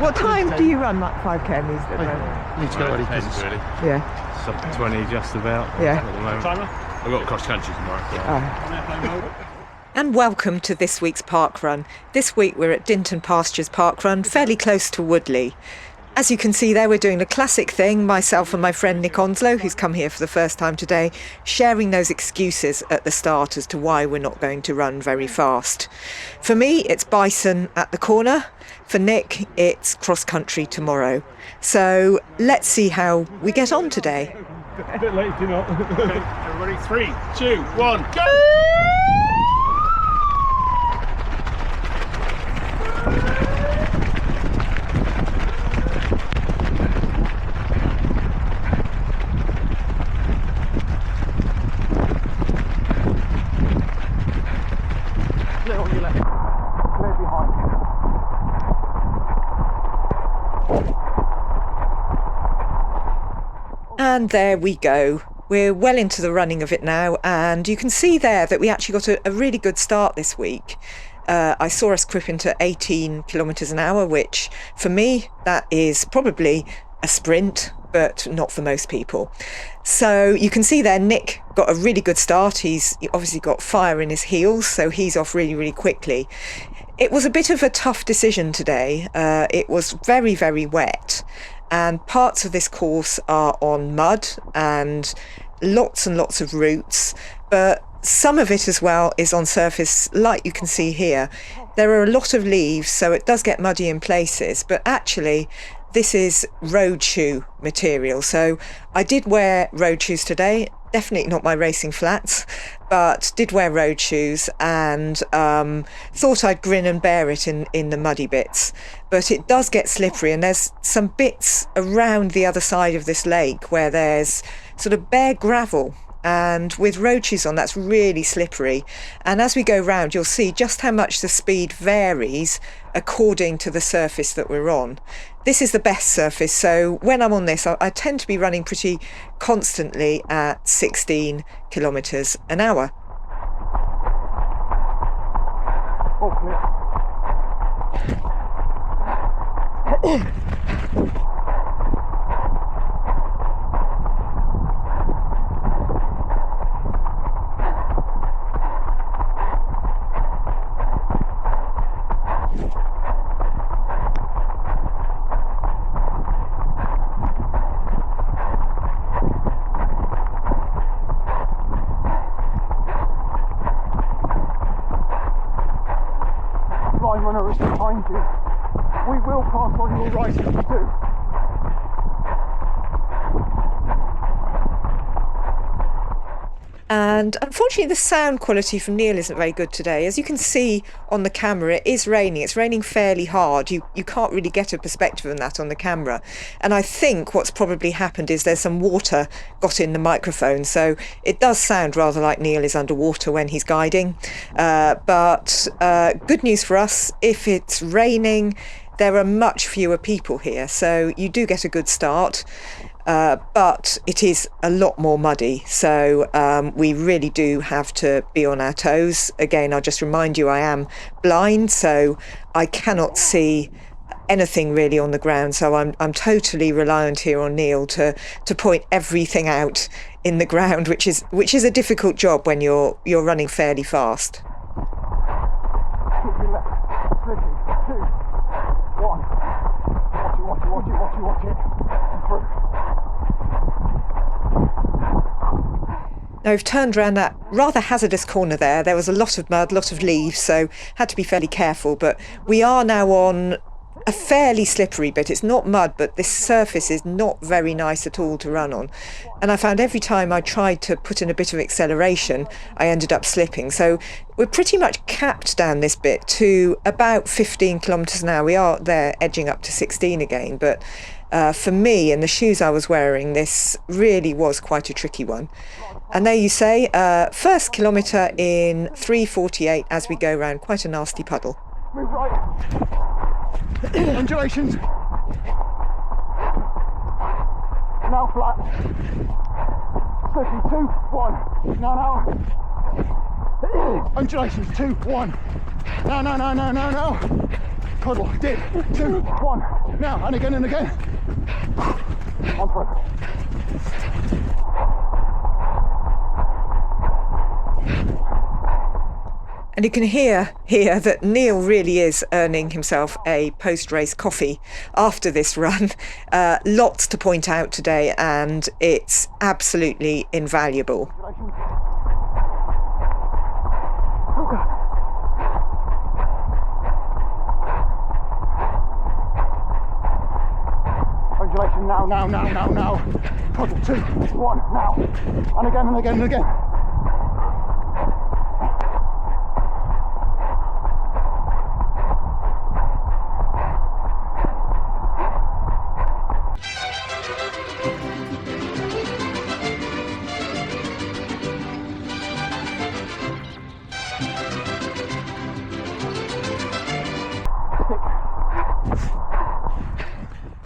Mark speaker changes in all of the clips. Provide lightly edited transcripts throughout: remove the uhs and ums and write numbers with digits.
Speaker 1: What time do you run that 5k in these days?
Speaker 2: Need to get ready.
Speaker 3: Really.
Speaker 1: Yeah.
Speaker 3: Sub 20 just about.
Speaker 1: Yeah.
Speaker 3: At the moment. I've got cross country tomorrow.
Speaker 1: And welcome to this week's parkrun. This week we're at Dinton Pastures parkrun, fairly close to Woodley. As you can see there, we're doing a classic thing, myself and my friend Nick Onslow, who's come here for the first time today, sharing those excuses at the start as to why we're not going to run very fast. For me, it's bison at the corner. For Nick, it's cross country tomorrow. So let's see how we get on today.
Speaker 3: A bit late, you know. Okay, everybody, 3, 2, 1, go!
Speaker 1: And there we go. We're well into the running of it now, and you can see there that we actually got a really good start this week. I saw us clip into 18 kilometres an hour, which for me, that is probably a sprint, but not for most people. So you can see there, Nick got a really good start. He's obviously got fire in his heels, so he's off really, really quickly. It was a bit of a tough decision today. It was very, very wet. And parts of this course are on mud and lots of roots, but some of it as well is on surface, like you can see here. There are a lot of leaves, so it does get muddy in places, but actually this is road shoe material. So I did wear road shoes today, definitely not my racing flats, but did wear road shoes and thought I'd grin and bear it in the muddy bits. But it does get slippery, and there's some bits around the other side of this lake where there's sort of bare gravel, and with road shoes on that's really slippery. And as we go round, you'll see just how much the speed varies according to the surface that we're on. This is the best surface, so when I'm on this I tend to be running pretty constantly at 16 kilometres an hour.
Speaker 2: Oh, clear. Line runner is behind you. We will pass on your right if we do.
Speaker 1: And unfortunately the sound quality from Neil isn't very good today. As you can see on the camera, it is raining. It's raining fairly hard. You can't really get a perspective on that on the camera. And I think what's probably happened is there's some water got in the microphone. So it does sound rather like Neil is underwater when he's guiding. But good news for us, if it's raining, there are much fewer people here. So you do get a good start. But it is a lot more muddy, so we really do have to be on our toes. Again, I'll just remind you I am blind, so I cannot see anything really on the ground, so I'm totally reliant here on Neil to point everything out in the ground, which is a difficult job when you're running fairly fast.
Speaker 2: Watch it.
Speaker 1: Now we've turned around that rather hazardous corner there. There was a lot of mud, a lot of leaves, so had to be fairly careful. But we are now on a fairly slippery bit. It's not mud, but this surface is not very nice at all to run on. And I found every time I tried to put in a bit of acceleration, I ended up slipping. So we're pretty much capped down this bit to about 15 kilometres an hour. We are there edging up to 16 again, but for me and the shoes I was wearing, this really was quite a tricky one. And there you say, first kilometre in 3:48 as we go round quite a nasty puddle.
Speaker 2: Move right. Undulations. Now flat. Slippy, 2, 1. Now. Undulations, 2, 1. No. Puddle, dip, 2, 1. Now, and again and again. On through.
Speaker 1: And you can hear here that Neil really is earning himself a post-race coffee after this run. Lots to point out today, and it's absolutely invaluable.
Speaker 2: Undulation now. Puddle, 2, 1, now. And again and again and again.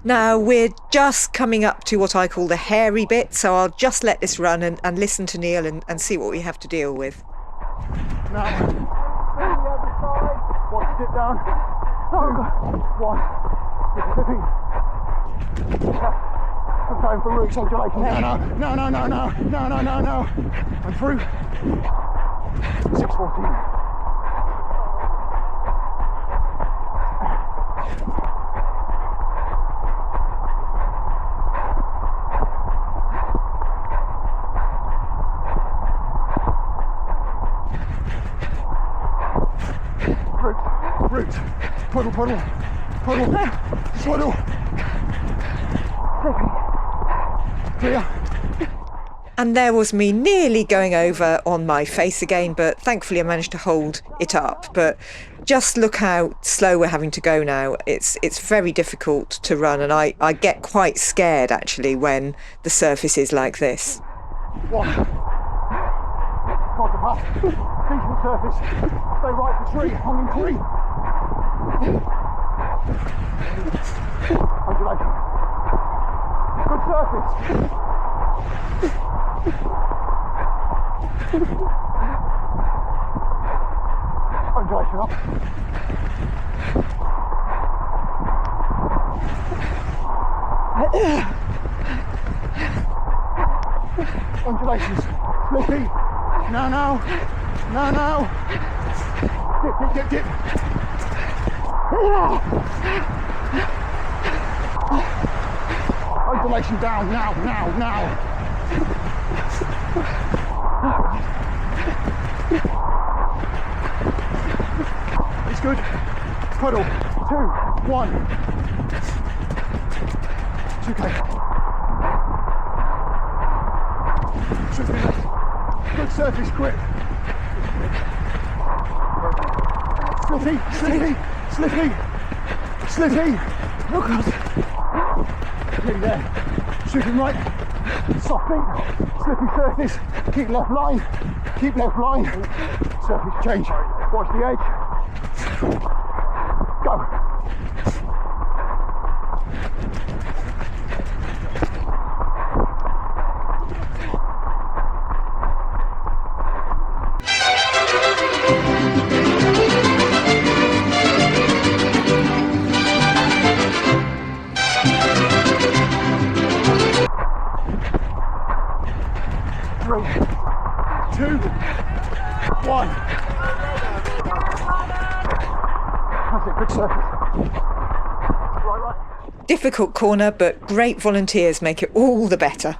Speaker 1: Now we're just coming up to what I call the hairy bit, so I'll just let this run and listen to Neil and see what we have to deal with.
Speaker 2: Now, through the other side. 1, sit down. 2, 1. Zipping. I'm going for roots undulation. No. I'm through. 6:14. Root, puddle, clear.
Speaker 1: And there was me nearly going over on my face again, but thankfully I managed to hold it up. But just look how slow we're having to go now. It's very difficult to run, and I get quite scared actually when the surface is like this.
Speaker 2: 1. Quarter past. Decent surface. Stay right for 3. Hung in 3. Undulation. Good surface. Undulation up. Undulations. Slippy. No. Dip. Undulation down, now. It's good. Puddle, 2, 1. 2K. Good surface grip. Slippy. Oh God. Nearly there. Shooting right. Soft feet. Slippy surface. Keep left line. Surface change. Watch the edge. Go.
Speaker 1: Difficult corner, but great volunteers make it all the better.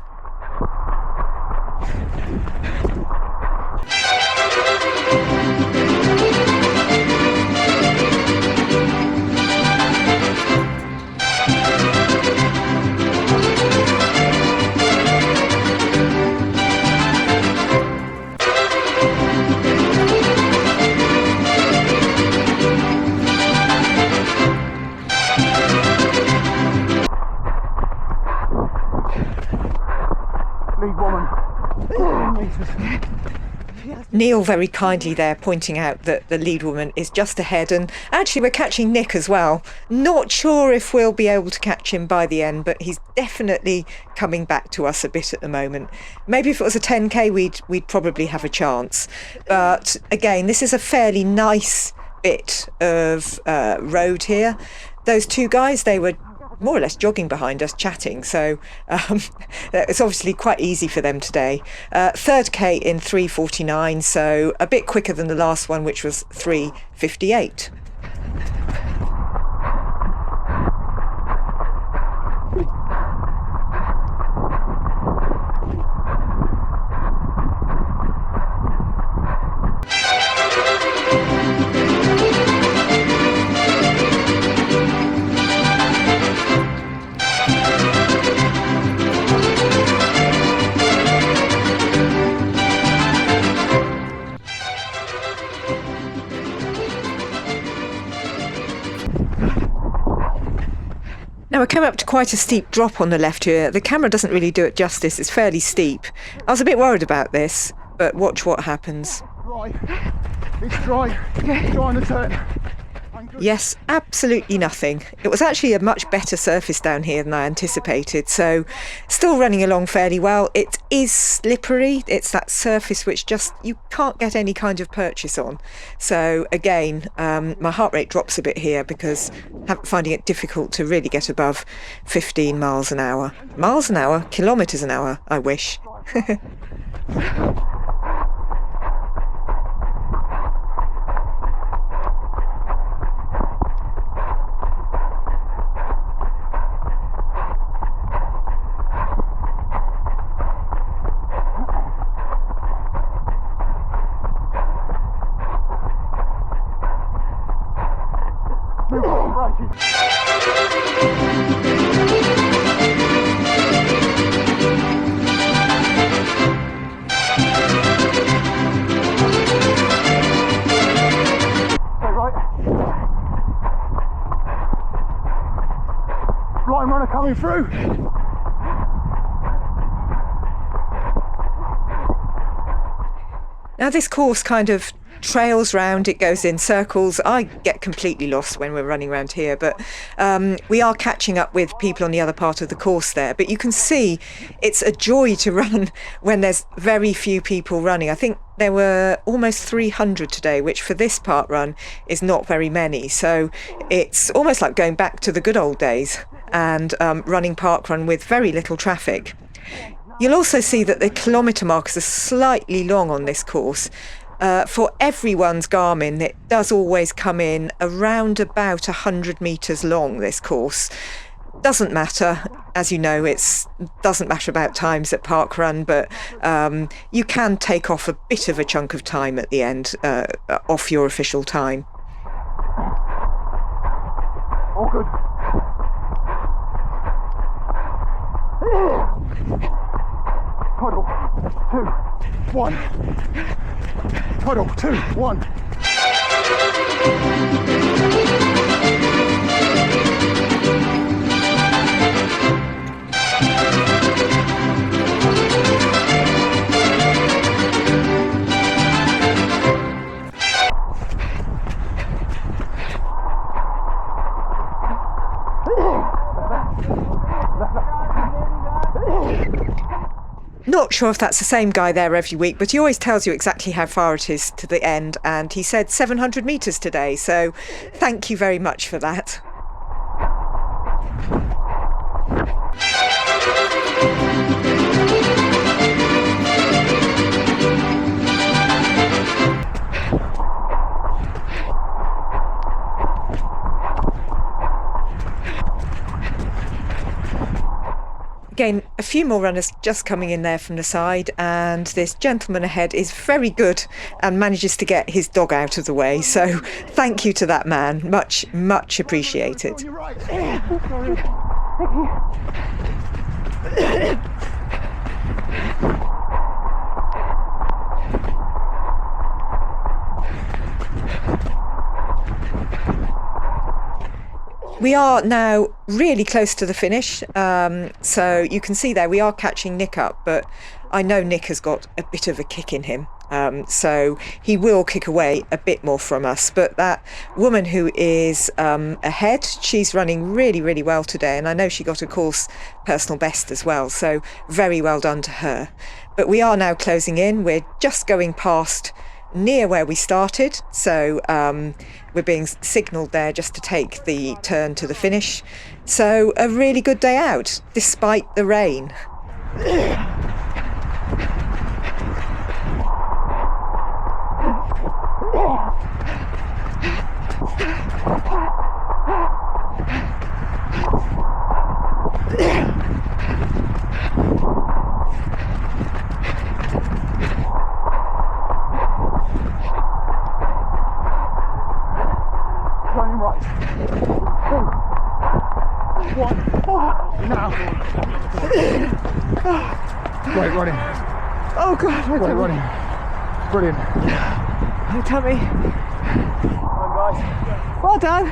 Speaker 1: Neil very kindly there pointing out that the lead woman is just ahead, and actually we're catching Nick as well. Not sure if we'll be able to catch him by the end, but he's definitely coming back to us a bit at the moment. Maybe if it was a 10k we'd probably have a chance, but again this is a fairly nice bit of road here. Those two guys, they were more or less jogging behind us, chatting. So it's obviously quite easy for them today. Third K in 3:49, so a bit quicker than the last one, which was 3:58. Now we're coming up to quite a steep drop on the left here. The camera doesn't really do it justice, it's fairly steep. I was a bit worried about this, but watch what happens.
Speaker 2: Right, it's dry, dry on the turn.
Speaker 1: Yes, absolutely nothing. It was actually a much better surface down here than I anticipated, so still running along fairly well. It is slippery, it's that surface which just you can't get any kind of purchase on. So again, my heart rate drops a bit here because I'm finding it difficult to really get above 15 miles an hour. Miles an hour, kilometres an hour, I wish.
Speaker 2: Blind runner coming through.
Speaker 1: Now this course kind of trails round, it goes in circles. I get completely lost when we're running around here, but we are catching up with people on the other part of the course there. But you can see it's a joy to run when there's very few people running. I think there were almost 300 today, which for this park run is not very many. So it's almost like going back to the good old days and running park run with very little traffic. You'll also see that the kilometre markers are slightly long on this course. For everyone's Garmin, it does always come in around about 100 metres long, this course. Doesn't matter, as you know, it doesn't matter about times at parkrun, but you can take off a bit of a chunk of time at the end, off your official time.
Speaker 2: All good. Puddle, 2, 1. Puddle, 2, 1.
Speaker 1: Not sure if that's the same guy there every week, but he always tells you exactly how far it is to the end, and he said 700 metres today, so thank you very much for that. Again, a few more runners just coming in there from the side, and this gentleman ahead is very good and manages to get his dog out of the way. So thank you to that man. Much, much appreciated.
Speaker 2: You're right.
Speaker 1: We are now really close to the finish, so you can see there we are catching Nick up, but I know Nick has got a bit of a kick in him, so he will kick away a bit more from us. But that woman who is ahead, she's running really, really well today, and I know she got a course personal best as well, so very well done to her. But we are now closing in. We're just going past near where we started. So we're being signalled there just to take the turn to the finish. So a really good day out, despite the rain.
Speaker 2: Turning right. 2, 1. Now. Great running.
Speaker 1: Oh God, my
Speaker 2: Great
Speaker 1: tummy.
Speaker 2: running. Brilliant.
Speaker 1: My tummy.
Speaker 2: Come on, guys.
Speaker 1: Well done.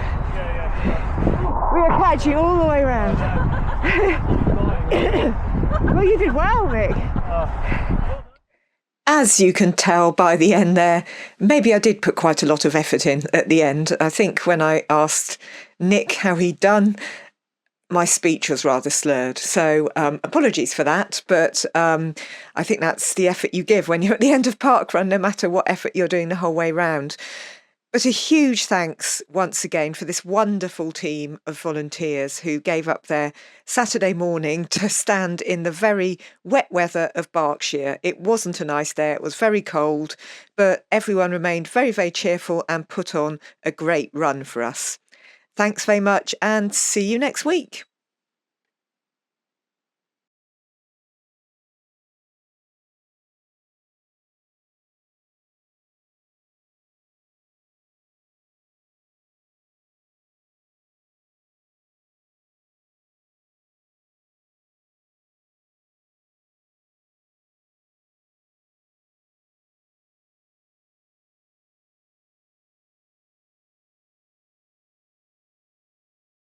Speaker 1: We are catching all the way around. Well, you did well, Mick. As you can tell by the end there, maybe I did put quite a lot of effort in at the end. I think when I asked Nick how he'd done, my speech was rather slurred. So apologies for that. But I think that's the effort you give when you're at the end of parkrun, no matter what effort you're doing the whole way round. But a huge thanks once again for this wonderful team of volunteers who gave up their Saturday morning to stand in the very wet weather of Berkshire. It wasn't a nice day, it was very cold, but everyone remained very, very cheerful and put on a great run for us. Thanks very much and see you next week.